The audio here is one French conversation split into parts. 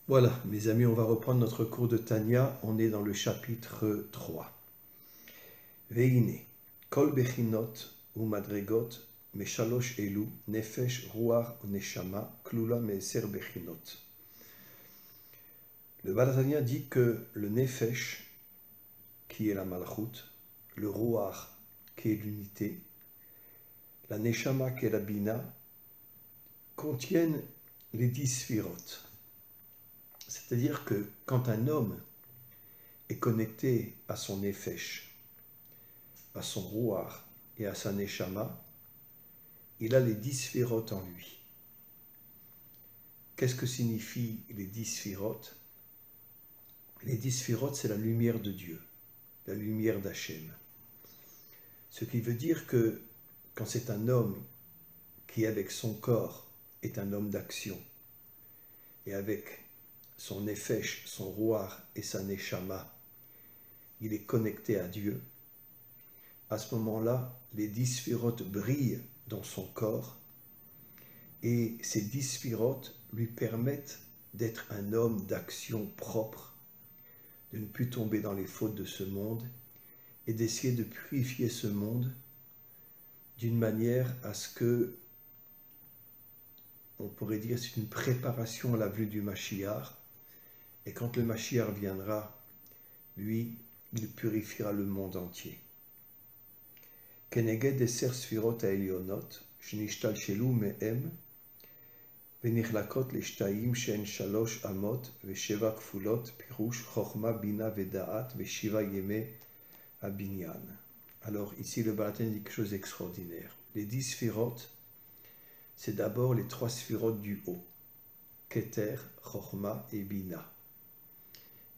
Voilà, mes amis, on va reprendre notre cours de Tanya. On est dans le chapitre 3. Veine, kol bechinot ou madregot, meshalosh elu, nefesh, ruach, neshama, klula meser bechinot. Le Baal Tanya dit que le nefesh, qui est la malchut, le ruach, qui est l'unité, la neshama, qui est la bina, contiennent les 10 sphirotes. C'est-à-dire que quand un homme est connecté à son nefesh, à son ruach et à sa neshama, il a les 10 sphirotes en lui. Qu'est-ce que signifient les 10 sphirotes? Les 10 sphirotes, c'est la lumière de Dieu, la lumière d'Hachem. Ce qui veut dire que quand c'est un homme qui, avec son corps, est un homme d'action, et avec son nefesh, son ruach et sa neshama, il est connecté à Dieu, à ce moment-là, les 10 sphirotes brillent dans son corps, et ces 10 sphirotes lui permettent d'être un homme d'action propre, de ne plus tomber dans les fautes de ce monde, et d'essayer de purifier ce monde d'une manière à ce que, on pourrait dire, c'est une préparation à la venue du Mashiach, et quand le Mashiach viendra, lui, il purifiera le monde entier. Keneged eser sfirot ha'elyonot, shenishtalshelu mehem, ונחלקות לשתיים שהן 3 אמות ו7 כפולות, פירוש חוכמה, בינה ודעת ו7 ימי הבניין. Alors ici le Baal Tanya dit quelque chose d'extraordinaire. Les 10 sphirotes, c'est d'abord les 3 sphirotes du haut, Keter, Chochma et Bina.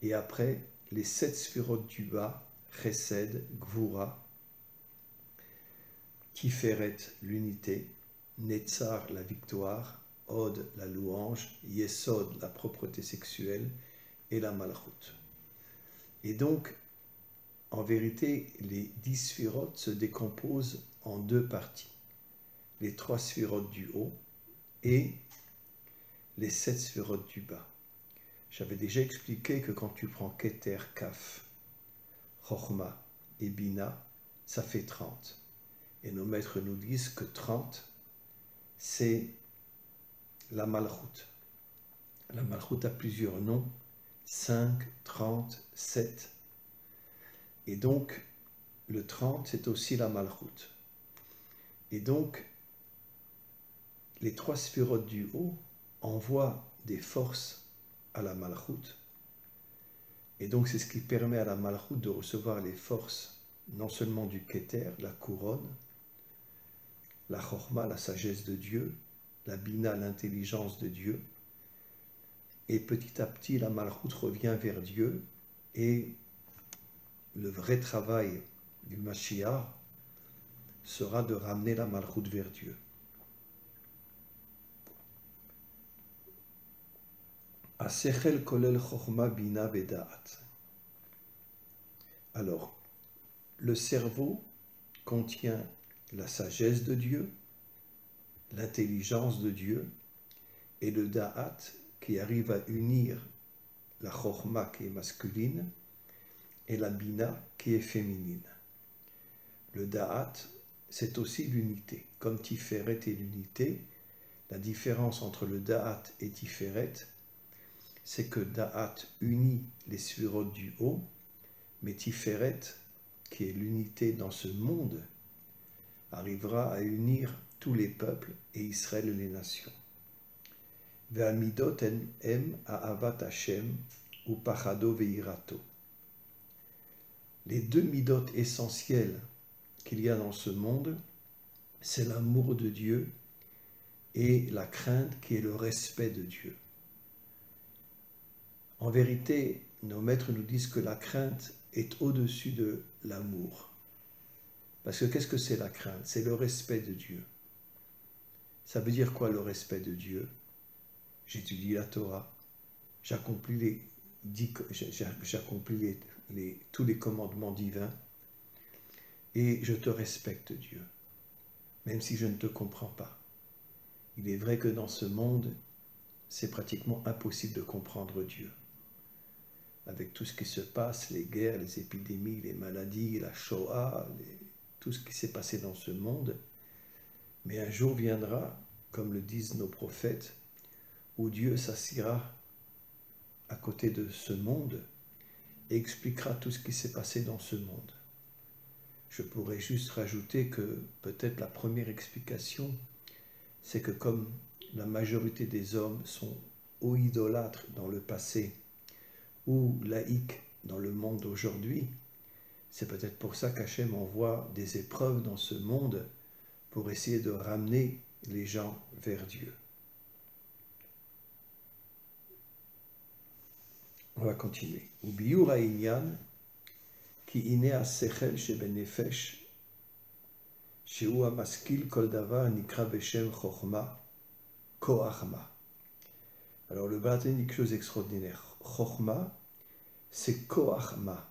Et après, les 7 sphirotes du bas, Chesed, Gvura, Tiferet, l'unité, Netzar, la victoire, Od, la louange, Yesod, la propreté sexuelle, et la malchut. Et donc, en vérité, les 10 sphirotes se décomposent en 2 parties. Les 3 sphirotes du haut et les 7 sphirotes du bas. J'avais déjà expliqué que quand tu prends Keter, Kaf, Chochma et Bina, ça fait 30. Et nos maîtres nous disent que 30, c'est la malchut. La malchut a plusieurs noms, 5, 30, 7. Et donc, le 30, c'est aussi la malchut. Et donc, les 3 sphirotes du haut envoient des forces à la malchut. Et donc, c'est ce qui permet à la malchut de recevoir les forces, non seulement du Keter, la couronne, la Chochma, la sagesse de Dieu, la Bina, l'intelligence de Dieu. Et petit à petit, la malchut revient vers Dieu et le vrai travail du Mashiach sera de ramener la malchut vers Dieu. Asechel kolel chochma bina vedaat. Alors, le cerveau contient la sagesse de Dieu, l'intelligence de Dieu, et le da'at qui arrive à unir la chochma qui est masculine et la bina qui est féminine. Le da'at, c'est aussi l'unité. Comme Tiferet est l'unité, la différence entre le da'at et Tiferet, c'est que da'at unit les sphirotes du haut, mais Tiferet, qui est l'unité dans ce monde, arrivera à unir tous les peuples et Israël et les nations. Ve'amidot em ha'avat Hashem ou pachado ve'irato. Les 2 midot essentielles qu'il y a dans ce monde, c'est l'amour de Dieu et la crainte qui est le respect de Dieu. En vérité, nos maîtres nous disent que la crainte est au-dessus de l'amour. Parce que qu'est-ce que c'est la crainte? C'est le respect de Dieu. Ça veut dire quoi le respect de Dieu? J'étudie la Torah, j'accomplis tous les commandements divins et je te respecte Dieu, même si je ne te comprends pas. Il est vrai que dans ce monde, c'est pratiquement impossible de comprendre Dieu. Avec tout ce qui se passe, les guerres, les épidémies, les maladies, la Shoah, tout ce qui s'est passé dans ce monde. Mais un jour viendra, comme le disent nos prophètes, où Dieu s'assiera à côté de ce monde et expliquera tout ce qui s'est passé dans ce monde. Je pourrais juste rajouter que peut-être la première explication, c'est que comme la majorité des hommes sont ou idolâtres dans le passé ou laïcs dans le monde d'aujourd'hui, c'est peut-être pour ça qu'Hachem envoie des épreuves dans ce monde pour essayer de ramener les gens vers Dieu. On va continuer. Ubiur ha'inyan ki ine ha'sechel shebenefesh shehu ha'maskil kol davar nikra beshem chochma koach ma. Alors le Balatani dit quelque chose d'extraordinaire. Chochma, c'est koach ma.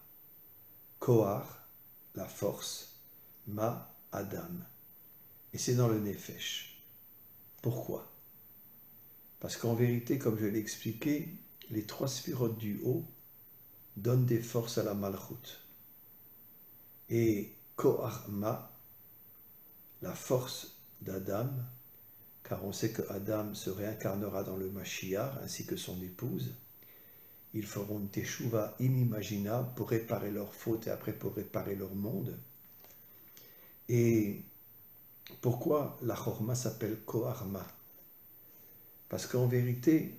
Koach, la force, ma, Adam. Et c'est dans le nefesh. Pourquoi? Parce qu'en vérité, comme je l'ai expliqué, les 3 sphirotes du haut donnent des forces à la malchut. Et koach ma, la force d'Adam, car on sait que Adam se réincarnera dans le Mashiach ainsi que son épouse, ils feront une teshuva inimaginable pour réparer leurs fautes et après pour réparer leur monde. Et pourquoi la chorma s'appelle koach ma? Parce qu'en vérité,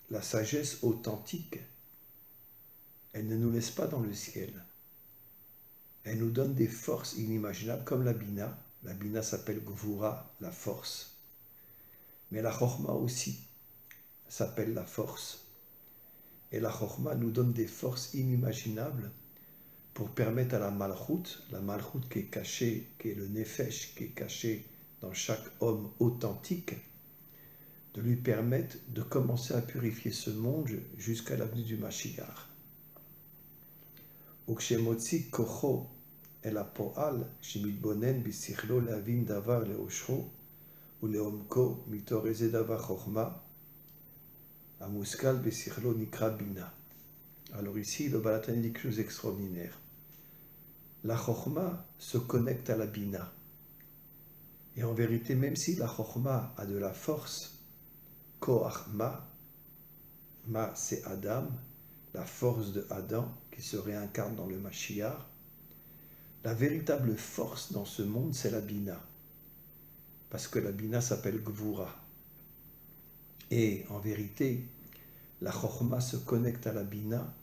la sagesse authentique, elle ne nous laisse pas dans le ciel. Elle nous donne des forces inimaginables comme la bina. La bina s'appelle gvura, la force. Mais la chorma aussi s'appelle la force. Et la chorma nous donne des forces inimaginables pour permettre à la malchut qui est cachée, qui est le nefesh, qui est caché dans chaque homme authentique, de lui permettre de commencer à purifier ce monde jusqu'à l'avenue du Mashiach. Ukshemotzi kocho el hapoal shemitbonen bisichlo leavin davar leoshro uleomko mitoreze davar chochma amuskal bisichlo nikra bina. Alors ici, le Balatani dit quelque chose d'extraordinaire. La chochma se connecte à la bina. Et en vérité, même si la chochma a de la force, koach ma, ma c'est Adam, la force de Adam qui se réincarne dans le Mashiach, la véritable force dans ce monde, c'est la bina. Parce que la bina s'appelle gvura. Et en vérité, la chochma se connecte à la bina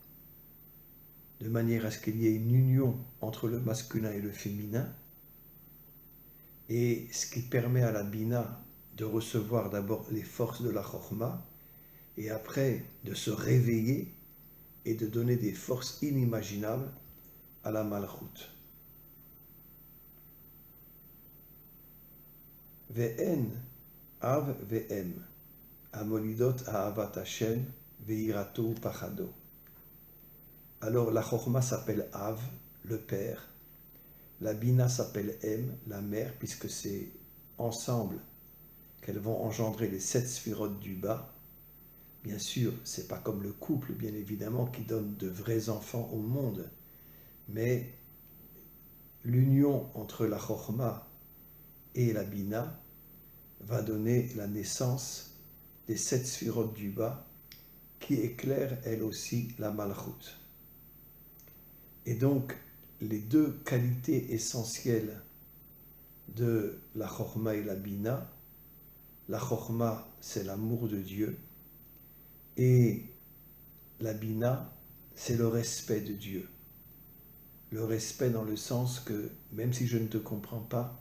de manière à ce qu'il y ait une union entre le masculin et le féminin, et ce qui permet à la bina de recevoir d'abord les forces de la chochma, et après de se réveiller et de donner des forces inimaginables à la malchut. Ve'en av ve'em, amolidot ha'avat Hashem ve'irato pachado. Alors la chochma s'appelle Av, le père. La bina s'appelle Em, la mère, puisque c'est ensemble qu'elles vont engendrer les 7 sphirotes du bas. Bien sûr, c'est pas comme le couple, bien évidemment, qui donne de vrais enfants au monde. Mais l'union entre la chochma et la bina va donner la naissance des 7 sphirotes du bas qui éclairent, elles aussi, la malchut. Et donc, les 2 qualités essentielles de la chochma et la bina, la chochma, c'est l'amour de Dieu, et la bina, c'est le respect de Dieu. Le respect dans le sens que, même si je ne te comprends pas,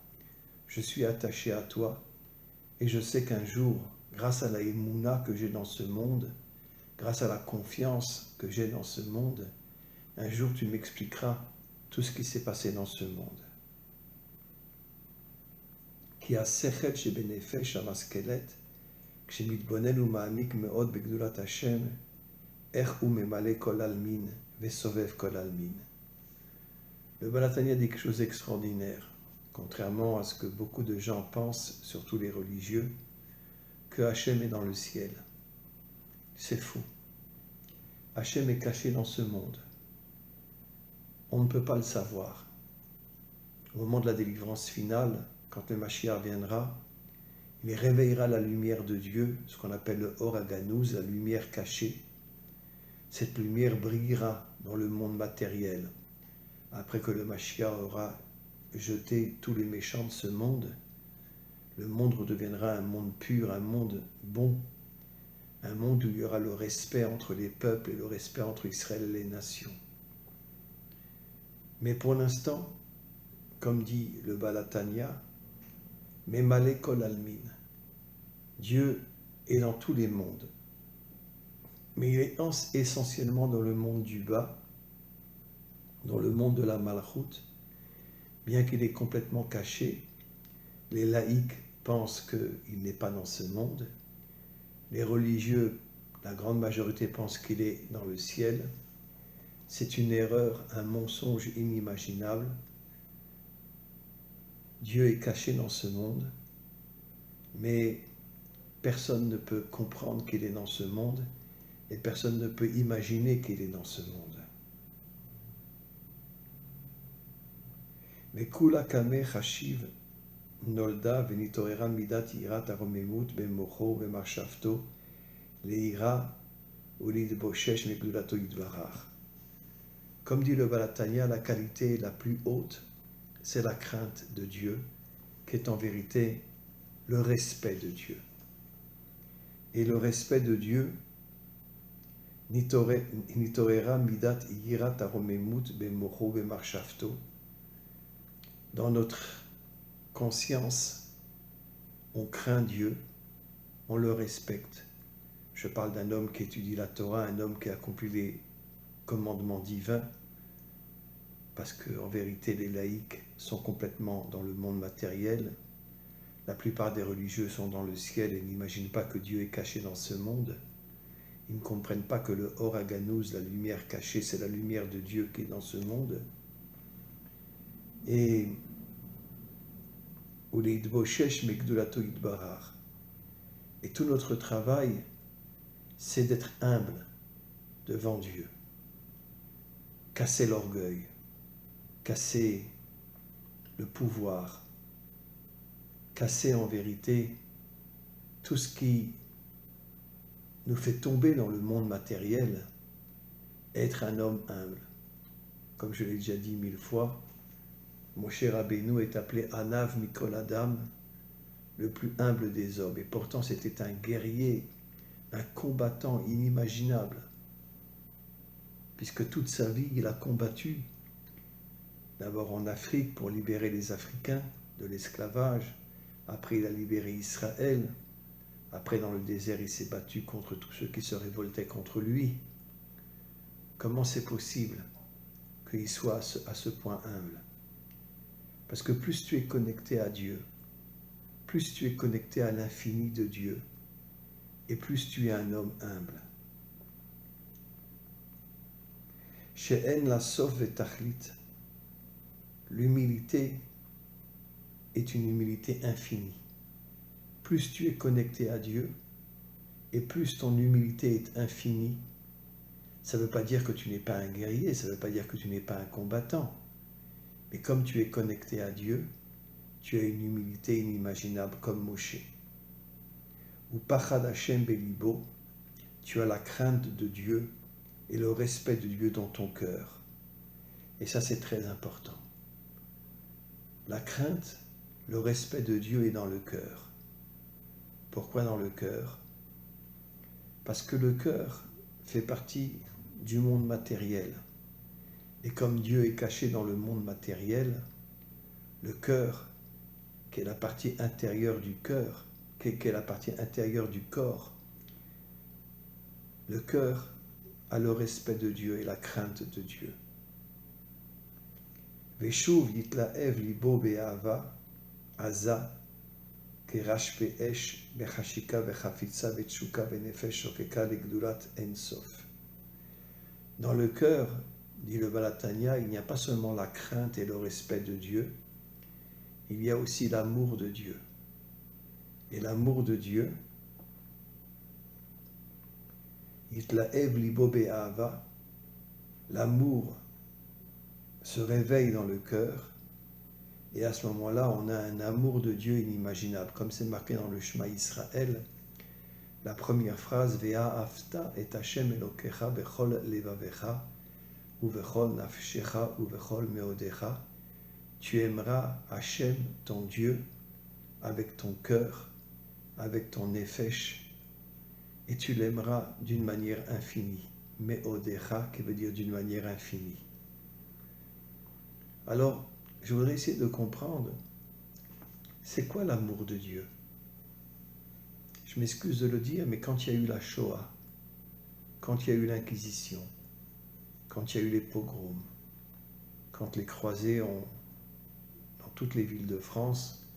je suis attaché à toi, et je sais qu'un jour, grâce à la émouna que j'ai dans ce monde, grâce à la confiance que j'ai dans ce monde, un jour tu m'expliqueras tout ce qui s'est passé dans ce monde. Ki ha-sechel shebenefesh hamaskelet, kshemitbonen u'ma'amik me'od begdulat Hashem, ech hu memale kol almin ve'sovev kol almin. Le Balatani a dit quelque chose d'extraordinaire, contrairement à ce que beaucoup de gens pensent, surtout les religieux, que Hashem est dans le ciel. c'est faux. Hachem est caché dans ce monde. On ne peut pas le savoir. Au moment de la délivrance finale, quand le Mashiach viendra, il réveillera la lumière de Dieu, ce qu'on appelle le Or HaGanuz, la lumière cachée. Cette lumière brillera dans le monde matériel. Après que le Mashiach aura jeté tous les méchants de ce monde, le monde redeviendra un monde pur, un monde bon, un monde où il y aura le respect entre les peuples et le respect entre Israël et les nations. Mais pour l'instant, comme dit le Balatania, Memale Kol Almin, Dieu est dans tous les mondes, mais il est essentiellement dans le monde du bas, dans le monde de la Malchut. Bien qu'il est complètement caché, les laïcs pensent qu'il n'est pas dans ce monde, les religieux, la grande majorité pense qu'il est dans le ciel. C'est une erreur, un mensonge inimaginable. Dieu est caché dans ce monde, mais personne ne peut comprendre qu'il est dans ce monde et personne ne peut imaginer qu'il est dans ce monde. Mais Kula Kame Chashiv Nolda Venitorera Midat Irat Aromemut Bemocho Bemarshafto Leira Ulid Boshesh Megdulato Yidvarach. Comme dit le Balatania, la qualité la plus haute, c'est la crainte de Dieu, qui est en vérité le respect de Dieu. Et le respect de Dieu, Nitorera Midat Irat Aromemut Bemocho Bemarshafto. Dans notre conscience, on craint Dieu, on le respecte. Je parle d'un homme qui étudie la Torah, un homme qui accomplit les commandements divins, parce qu'en vérité, les laïcs sont complètement dans le monde matériel. La plupart des religieux sont dans le ciel et n'imaginent pas que Dieu est caché dans ce monde. Ils ne comprennent pas que le Or HaGanuz, la lumière cachée, c'est la lumière de Dieu qui est dans ce monde. Et et tout notre travail, c'est d'être humble devant Dieu, casser l'orgueil, casser le pouvoir, casser en vérité tout ce qui nous fait tomber dans le monde matériel, être un homme humble. Comme je l'ai déjà dit 1000 fois, Moshe Rabbeinu est appelé Anav Mikol Adam, le plus humble des hommes. Et pourtant, c'était un guerrier, un combattant inimaginable. Puisque toute sa vie, il a combattu. D'abord en Afrique pour libérer les Africains de l'esclavage. Après, il a libéré Israël. Après, dans le désert, il s'est battu contre tous ceux qui se révoltaient contre lui. Comment c'est possible qu'il soit à ce point humble? Parce que plus tu es connecté à Dieu, plus tu es connecté à l'infini de Dieu, et plus tu es un homme humble. She'en la sof vetachlit, l'humilité est une humilité infinie. Plus tu es connecté à Dieu, et plus ton humilité est infinie. Ça ne veut pas dire que tu n'es pas un guerrier, ça ne veut pas dire que tu n'es pas un combattant. Mais comme tu es connecté à Dieu, tu as une humilité inimaginable comme Moshe. Ou Pachad Hashem Belibo, tu as la crainte de Dieu et le respect de Dieu dans ton cœur. Et ça, c'est très important. La crainte, le respect de Dieu est dans le cœur. Pourquoi dans le cœur? Parce que le cœur fait partie du monde matériel. Et comme Dieu est caché dans le monde matériel, le cœur, qui est la partie intérieure du cœur, qui est la partie intérieure du corps, le cœur a le respect de Dieu et la crainte de Dieu. Veshuv yitlaev libo be'ava, aza, kerash pe'esh, bechashika vechafitza vetshuka venefesh shokeka legdulat ensof. Dans le cœur, dit le Balatania, il n'y a pas seulement la crainte et le respect de Dieu, il y a aussi l'amour de Dieu. Et l'amour de Dieu, Yitlaev libo be'ahava, l'amour se réveille dans le cœur, et à ce moment-là, on a un amour de Dieu inimaginable. Comme c'est marqué dans le Shema Israël, la première phrase, Ve'ahavta et Hashem Elokecha bechol levavecha, ou bechol nafshecha, ou bechol meodecha. Tu aimeras Hashem, ton Dieu, avec ton cœur, avec ton nefesh, et tu l'aimeras d'une manière infinie. Meodecha, qui veut dire d'une manière infinie. Alors, je voudrais essayer de comprendre, c'est quoi l'amour de Dieu? Je m'excuse de le dire, mais quand il y a eu la Shoah, quand il y a eu l'Inquisition, quand il y a eu les pogroms, quand les croisés ont, dans toutes les villes de France,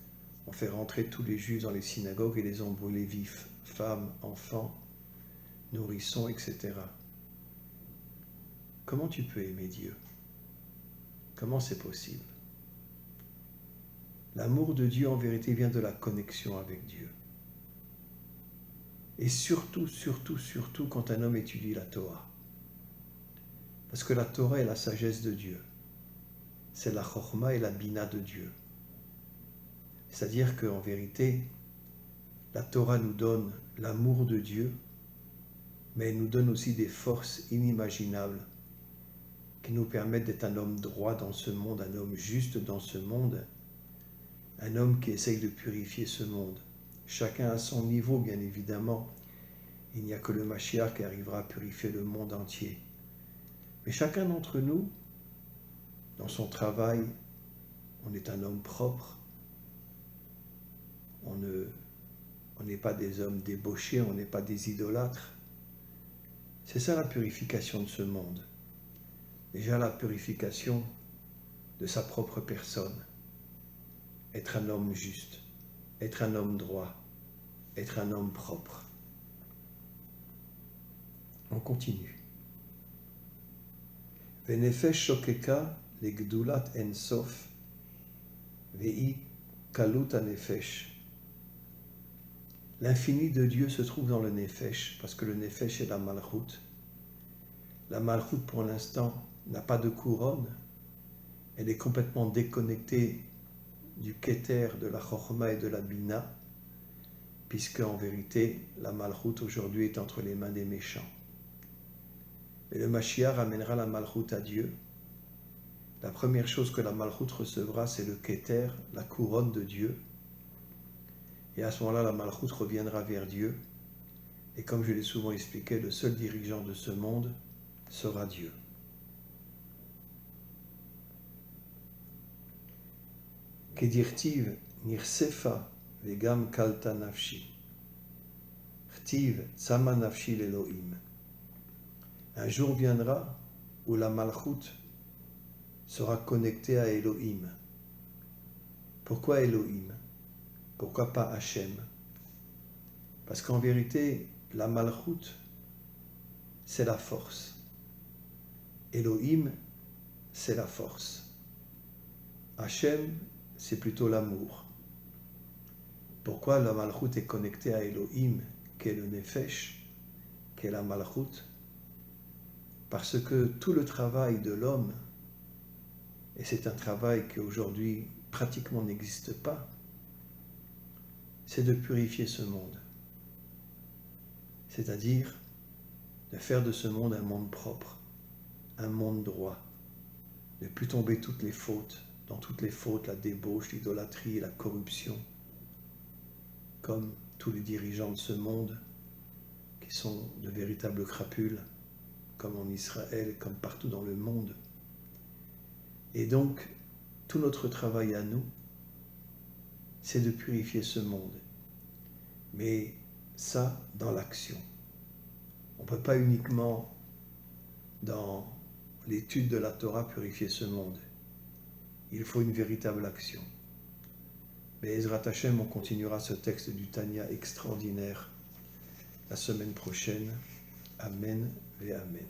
ont fait rentrer tous les juifs dans les synagogues et les ont brûlés vifs, femmes, enfants, nourrissons, etc. Comment tu peux aimer Dieu? Comment c'est possible? L'amour de Dieu, en vérité, vient de la connexion avec Dieu. Et surtout, quand un homme étudie la Torah. Parce que la Torah est la sagesse de Dieu. C'est la Chokhma et la Bina de Dieu. C'est-à-dire qu'en vérité, la Torah nous donne l'amour de Dieu, mais elle nous donne aussi des forces inimaginables qui nous permettent d'être un homme droit dans ce monde, un homme juste dans ce monde, un homme qui essaye de purifier ce monde. Chacun à son niveau, bien évidemment. Il n'y a que le Mashiach qui arrivera à purifier le monde entier. Mais chacun d'entre nous, dans son travail, on est un homme propre. On n'est pas des hommes débauchés, on n'est pas des idolâtres. C'est ça la purification de ce monde. Déjà la purification de sa propre personne. Être un homme juste, être un homme droit, être un homme propre. On continue. Venefesh shokeka legdulat ensof vei kalut hanefesh. L'infini de Dieu se trouve dans le nefesh, parce que le nefesh est la malchut. La malchut, pour l'instant, n'a pas de couronne. Elle est complètement déconnectée du Keter, de la Chokhma et de la Bina, puisque en vérité, la Malchut aujourd'hui est entre les mains des méchants. Et le Mashiach ramènera la Malchut à Dieu. La première chose que la Malchut recevra, c'est le Keter, la couronne de Dieu. Et à ce moment-là, la Malchut reviendra vers Dieu. Et comme je l'ai souvent expliqué, le seul dirigeant de ce monde sera Dieu. Kedirtiv nirsefa vegam kalta nafshi. Chtiv tsama nafshi l'Elohim. Un jour viendra où la Malchut sera connectée à Elohim. Pourquoi Elohim? Pourquoi pas Hachem? Parce qu'en vérité, la Malchut, c'est la force. Elohim, c'est la force. Hachem, c'est plutôt l'amour. Pourquoi la Malchut est connectée à Elohim, qui est le Nefesh, qui est la Malchut? Parce que tout le travail de l'homme, et c'est un travail qui aujourd'hui pratiquement n'existe pas, c'est de purifier ce monde. C'est-à-dire de faire de ce monde un monde propre, un monde droit, ne plus tomber dans toutes les fautes, la débauche, l'idolâtrie, la corruption, comme tous les dirigeants de ce monde qui sont de véritables crapules, comme en Israël, comme partout dans le monde. Et donc, tout notre travail à nous, c'est de purifier ce monde. Mais ça, dans l'action. On ne peut pas uniquement, dans l'étude de la Torah, purifier ce monde. Il faut une véritable action. Mais Ezrat Hashem, on continuera ce texte du Tanya extraordinaire la semaine prochaine. Amen et Amen.